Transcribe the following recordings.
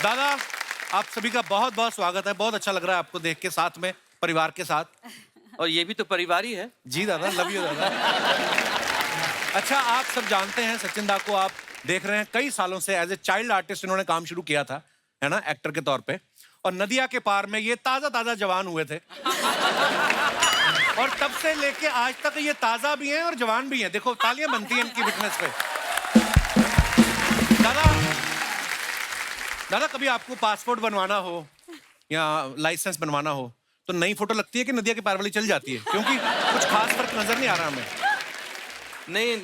दादा, आप सभी का बहुत बहुत स्वागत है। बहुत अच्छा लग रहा है आपको देख के, साथ में परिवार के साथ। और ये भी तो परिवार ही है। जी दादा, लव यू दादा। अच्छा, आप सब जानते हैं सचिन दा को, आप देख रहे हैं कई सालों से एज ए चाइल्ड आर्टिस्ट इन्होंने काम शुरू किया था, है ना, एक्टर के तौर पे। और नदिया के पार में ये ताजा ताजा जवान हुए थे। और तब से लेके आज तक ये ताजा भी हैं और जवान भी हैं। देखो, तालियां बनती हैं इनकी फिटनेस पे। दादा, कभी आपको पासपोर्ट बनवाना हो या लाइसेंस बनवाना हो तो नई फोटो लगती है कि नदिया के पार वाली चल जाती है? क्योंकि कुछ खास फर्क नजर नहीं आ रहा हमें।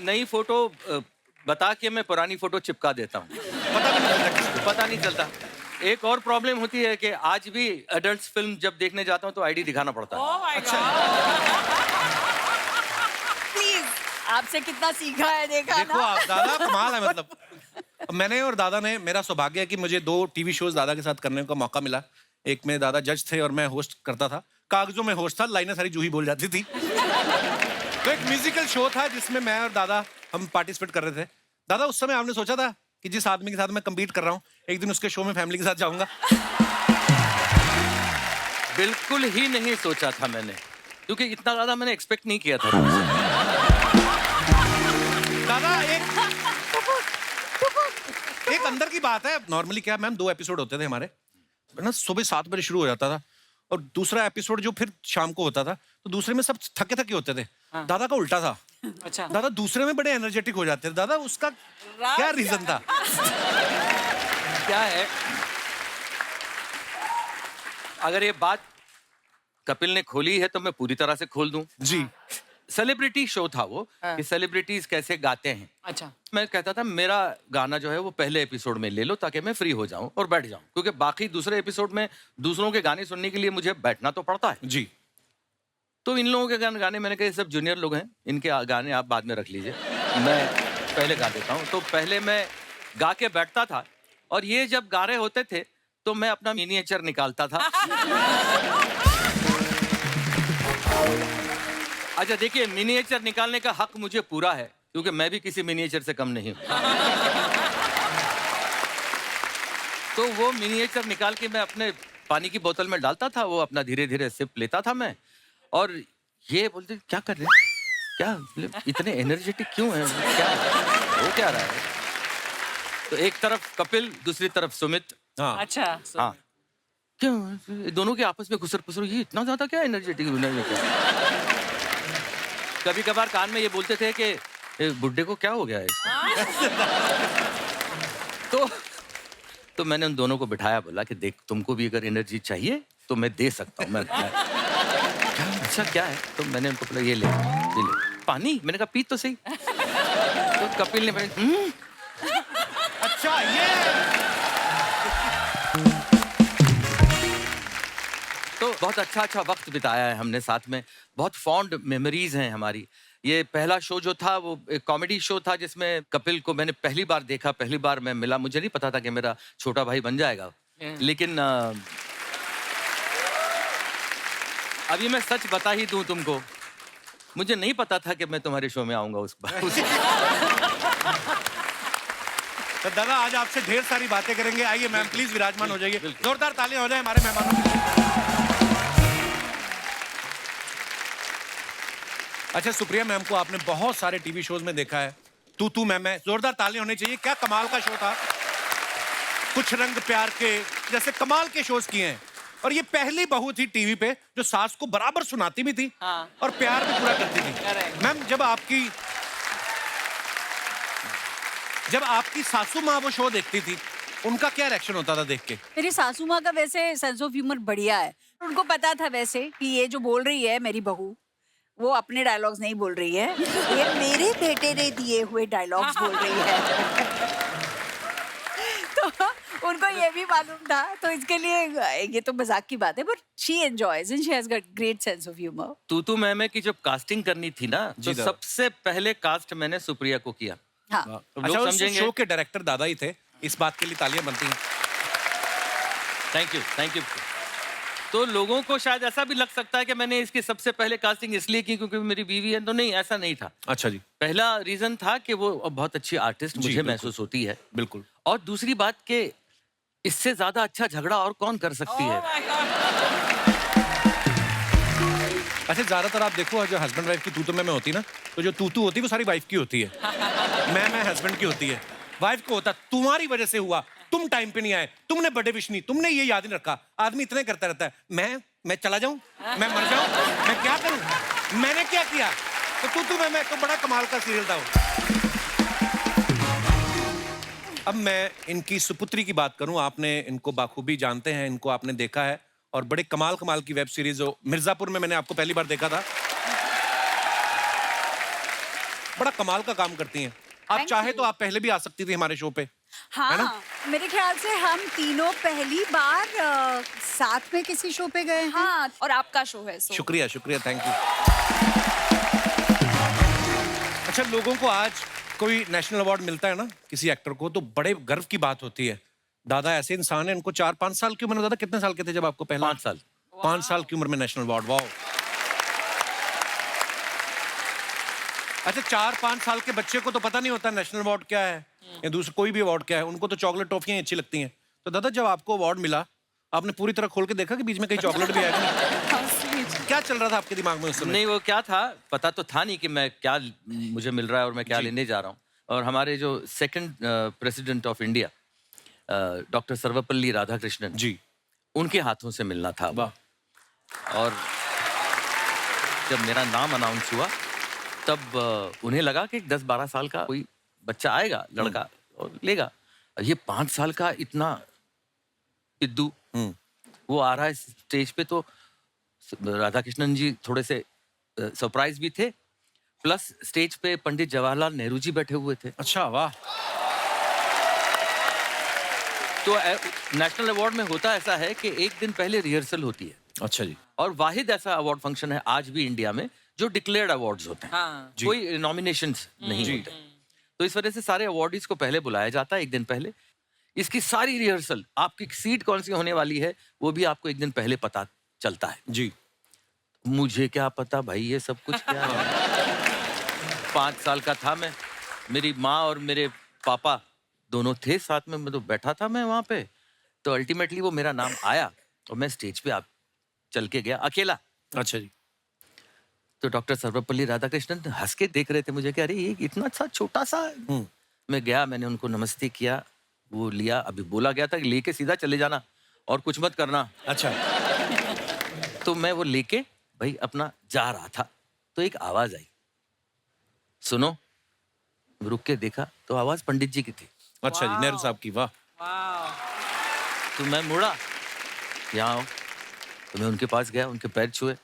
नई फोटो बता के मैं पुरानी फोटो चिपका देता हूँ। पता नहीं चलता। एक और प्रॉब्लम होती है कि आज भी एडल्ट फिल्म जब देखने जाता हूँ तो आईडी दिखाना पड़ता है। Oh my अच्छा। प्लीज, आपसे कितना सीखा है देखा देखो ना? आप दादा, कमाल है। मतलब मैंने और दादा ने, मेरा सौभाग्य है कि मुझे 2 टीवी शोज दादा के साथ करने का मौका मिला। एक में दादा जज थे और मैं होस्ट करता था। कागजों में होस्ट था, लाइनें सारी जूही बोल जाती थी। तो एक म्यूजिकल शो था जिसमें मैं और दादा हम पार्टिसिपेट कर रहे थे। दादा, उस समय आपने सोचा था कि जिस आदमी के साथ मैं कम्पीट कर रहा हूँ एक दिन उसके शो में फैमिली के साथ जाऊंगा? बिल्कुल ही नहीं सोचा था मैंने, क्योंकि इतना ज्यादा मैंने एक्सपेक्ट नहीं किया था। दादा, एक अंदर की बात है। नॉर्मली क्या मैम, 2 एपिसोड होते थे हमारे ना, सुबह 7 बजे शुरू हो जाता था और दूसरा एपिसोड जो फिर शाम को होता था, तो दूसरे में सब थके थके होते थे। हाँ। दादा का उल्टा था। अच्छा। दादा दूसरे में बड़े एनर्जेटिक हो जाते थे। दादा, उसका क्या रीजन था? क्या है, अगर ये बात कपिल ने खोली है तो मैं पूरी तरह से खोल दूं। जी। सेलिब्रिटी शो था वो, हाँ। कि सेलिब्रिटीज कैसे गाते हैं। अच्छा। मैं कहता था मेरा गाना जो है वो पहले एपिसोड में ले लो ताकि मैं फ्री हो जाऊं और बैठ जाऊं, क्योंकि बाकी दूसरे एपिसोड में दूसरों के गाने सुनने के लिए मुझे बैठना तो पड़ता है। जी। तो इन लोगों के गाने मैंने कहा ये सब जूनियर लोग हैं, इनके गाने आप बाद में रख लीजिए, मैं पहले गा देता हूँ। तो पहले मैं गा के बैठता था और ये जब गा रहे होते थे तो मैं अपना मिनिएचर निकालता था। अच्छा देखिए, मिनिएचर निकालने का हक मुझे पूरा है, क्योंकि मैं भी किसी मिनिएचर से कम नहीं हूं। तो वो मिनिएचर निकाल के मैं अपने पानी की बोतल में डालता था, वो अपना धीरे धीरे सिप लेता था मैं। और ये बोलते क्या कर रहे हैं, क्या मतलब इतने एनर्जेटिक क्यों है, क्या हो क्या रहा है? तो एक तरफ कपिल, दूसरी तरफ सुमित। हाँ। अच्छा। हाँ, क्यों दोनों के आपस में घुसर पुसर, ये इतना ज्यादा क्या एनर्जेटिक? कभी कभार कान में ये बोलते थे कि "ए, बुड्ढे को क्या हो गया है इसको?" तो मैंने उन दोनों को बिठाया, बोला कि देख, तुमको भी अगर एनर्जी चाहिए तो मैं दे सकता हूँ। मैं क्या, अच्छा क्या है? तो मैंने उनको बोला ये ले पानी। मैंने कहा पी तो सही। तो कपिल ने अच्छा, ये तो बहुत अच्छा वक्त बिताया है हमने साथ में, बहुत फॉन्ड मेमोरीज हैं हमारी। ये पहला शो जो था वो एक कॉमेडी शो था जिसमें कपिल को मैंने पहली बार देखा, पहली बार मैं मिला। मुझे नहीं पता था कि मेरा छोटा भाई बन जाएगा, लेकिन अभी मैं सच बता ही दूं तुमको, मुझे नहीं पता था कि मैं तुम्हारे शो में आऊंगा उस बार। तो दादा, आज आपसे ढेर सारी बातें करेंगे। आइए मैम, प्लीज विराजमान हो जाइए। जोरदार तालियां हो जाए हमारे मेहमानों के लिए। अच्छा, सुप्रिया मैम को आपने बहुत सारे टीवी शोज में देखा है। तू मैं, जोरदार तालियां होनी चाहिए। क्या कमाल का शो था। कुछ रंग प्यार के जैसे कमाल के शोज किए हैं। और ये पहली बहू थी टीवी पे जो सास को बराबर सुनाती भी थी। हाँ। और प्यार भी पूरा करती थी। Correct। मैम, जब आपकी सासू माँ वो शो देखती थी, उनका क्या रिएक्शन होता था देख के? मेरी सासू माँ का वैसे सेंस ऑफ ह्यूमर बढ़िया है। उनको पता था वैसे कि ये जो बोल रही है मेरी बहू, वो अपने डायलॉग्स नहीं बोल रही है, ये मेरे बेटे ने दिए हुए डायलॉग्स बोल रही है। तो उनको ये भी मालूम था, तो इसके लिए ये तो मजाक की बात है, but she enjoys and she has got great sense of humour. तू मैं की जब कास्टिंग करनी थी ना, तो दादा। सबसे पहले कास्ट मैंने सुप्रिया को किया। हाँ। लोग अच्छा, उस समझेंगे। शो के डायरेक्टर दादा ही थे, इस बात के लिए तालियां बनती हैं। Thank you. तो लोगों को शायद ऐसा भी लग सकता है कि मैंने इसकी सबसे पहले कास्टिंग इसलिए की क्योंकि मेरी बीवी है, तो नहीं, ऐसा नहीं था। अच्छा जी। पहला रीजन था कि वो बहुत अच्छी आर्टिस्ट मुझे बिल्कुल। महसूस होती है। बिल्कुल। और दूसरी बात कि इससे ज्यादा अच्छा झगड़ा और कौन कर सकती है? अच्छा, ज्यादातर आप देखो जो हस्बैंड वाइफ की तू मैं होती ना, तो जो तू होती है वो सारी वाइफ की होती है, मैं हस्बैंड की होती है। वाइफ को होता तुम्हारी वजह से हुआ, तुम टाइम पे नहीं आए, तुमने बर्थडे विश नहीं, तुमने ये याद नहीं रखा। आदमी इतने करता रहता है, मैं चला जाऊं, मैं मर जाऊं, मैं क्या करूं, मैंने क्या किया? तो तू मैं तो बड़ा कमाल का सीरियल था वो। अब मैं इनकी सुपुत्री की बात करूं, आपने इनको बाखूबी जानते हैं, इनको आपने देखा है, और बड़े कमाल कमाल की वेब सीरीज हो। मिर्जापुर में मैंने आपको पहली बार देखा था, बड़ा कमाल का काम करती हैं आप। Thank चाहे you. तो आप पहले भी आ सकती थी हमारे शो पे, है ना? हाँ, मेरे ख्याल से हम तीनों पहली बार साथ में किसी शो पे गए हैं। हाँ, और आपका शो है सो शुक्रिया शुक्रिया, थैंक यू। अच्छा, लोगों को आज कोई नेशनल अवार्ड मिलता है ना किसी एक्टर को, तो बड़े गर्व की बात होती है। दादा ऐसे इंसान है, इनको 4-5 साल की उम्र में, दादा कितने साल के थे जब आपको पहला? 5 साल। 5 साल की उम्र में नेशनल अवार्ड, वाओ। अच्छा, 4-5 साल के बच्चे को तो पता नहीं होता नेशनल अवार्ड क्या है या दूसरा कोई भी अवार्ड क्या है, उनको तो चॉकलेट टॉफियां अच्छी लगती हैं। तो दादा जब आपको अवार्ड मिला, आपने पूरी तरह खोल के देखा कि बीच में कहीं चॉकलेट भी आएगा नहीं? क्या चल रहा था आपके दिमाग में उस समय? नहीं, वो क्या था पता तो था नहीं कि मैं क्या मुझे मिल रहा है और मैं क्या लेने जा रहा हूँ। और हमारे जो second president of India doctor Sarvepalli Radhakrishnan ji, उनके हाथों से मिलना था। वाह। और जब मेरा नाम अनाउंस हुआ तब उन्हें लगा कि 10-12 साल का कोई बच्चा आएगा, लड़का, और लेगा। ये 5 साल का इतना पिद्दू, वो आ रहा है स्टेज पे, तो राधाकृष्णन जी थोड़े से सरप्राइज भी थे, प्लस स्टेज पे पंडित जवाहरलाल नेहरू जी बैठे हुए थे। अच्छा, वाह। तो नेशनल अवार्ड में होता ऐसा है कि एक दिन पहले रिहर्सल होती है, अच्छा जी, और वाहिद ऐसा अवार्ड फंक्शन है आज भी इंडिया में जो डिक्लेयर्ड अवार्ड्स होते हैं। हाँ। जी। कोई नॉमिनेशंस नहीं होते। तो इस वजह से सारे अवार्डीज को पहले बुलाया जाता है, एक दिन पहले। इसकी सारी रिहर्सल, आपकी सीट कौन सी होने वाली है वो भी आपको एक दिन पहले पता चलता है। जी। मुझे क्या पता भाई ये सब कुछ क्या है। 5 साल का था मैं, मेरी माँ और मेरे पापा दोनों थे साथ में, मैं तो बैठा था मैं वहाँ पे। तो अल्टीमेटली वो मेरा नाम आया और मैं स्टेज पे आप चल के गया अकेला। अच्छा जी। तो डॉक्टर सर्वपल्ली राधाकृष्णन हंस के देख रहे थे मुझे कि अरे ये इतना सा छोटा सा है। मैं गया, मैंने उनको नमस्ते किया, वो लिया। अभी बोला गया था कि लेके सीधा चले जाना और कुछ मत करना। अच्छा, तो मैं वो लेके भाई अपना जा रहा था, तो एक आवाज आई, सुनो। रुक के देखा तो आवाज पंडित जी की थी। अच्छा जी, नेहरू साहब की, वाह। तो मैं मुड़ा, यहाँ आओ। तो मैं उनके पास गया, उनके पैर छुए,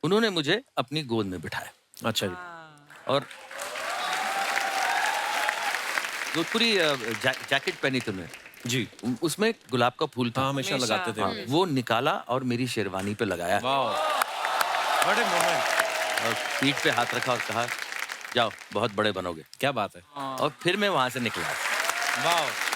उन्होंने मुझे अपनी गोद में बिठाया। अच्छा जी। और जोधपुरी जैकेट पहनी थी उन्होंने जी, उसमें गुलाब का फूल था। हाँ, हमेशा लगाते थे। हाँ, वो निकाला और मेरी शेरवानी पे लगाया वाह, बड़े मोमेंट। और पीठ पे हाथ रखा और कहा जाओ बहुत बड़े बनोगे। क्या बात है, और फिर मैं वहां से निकला। वाह।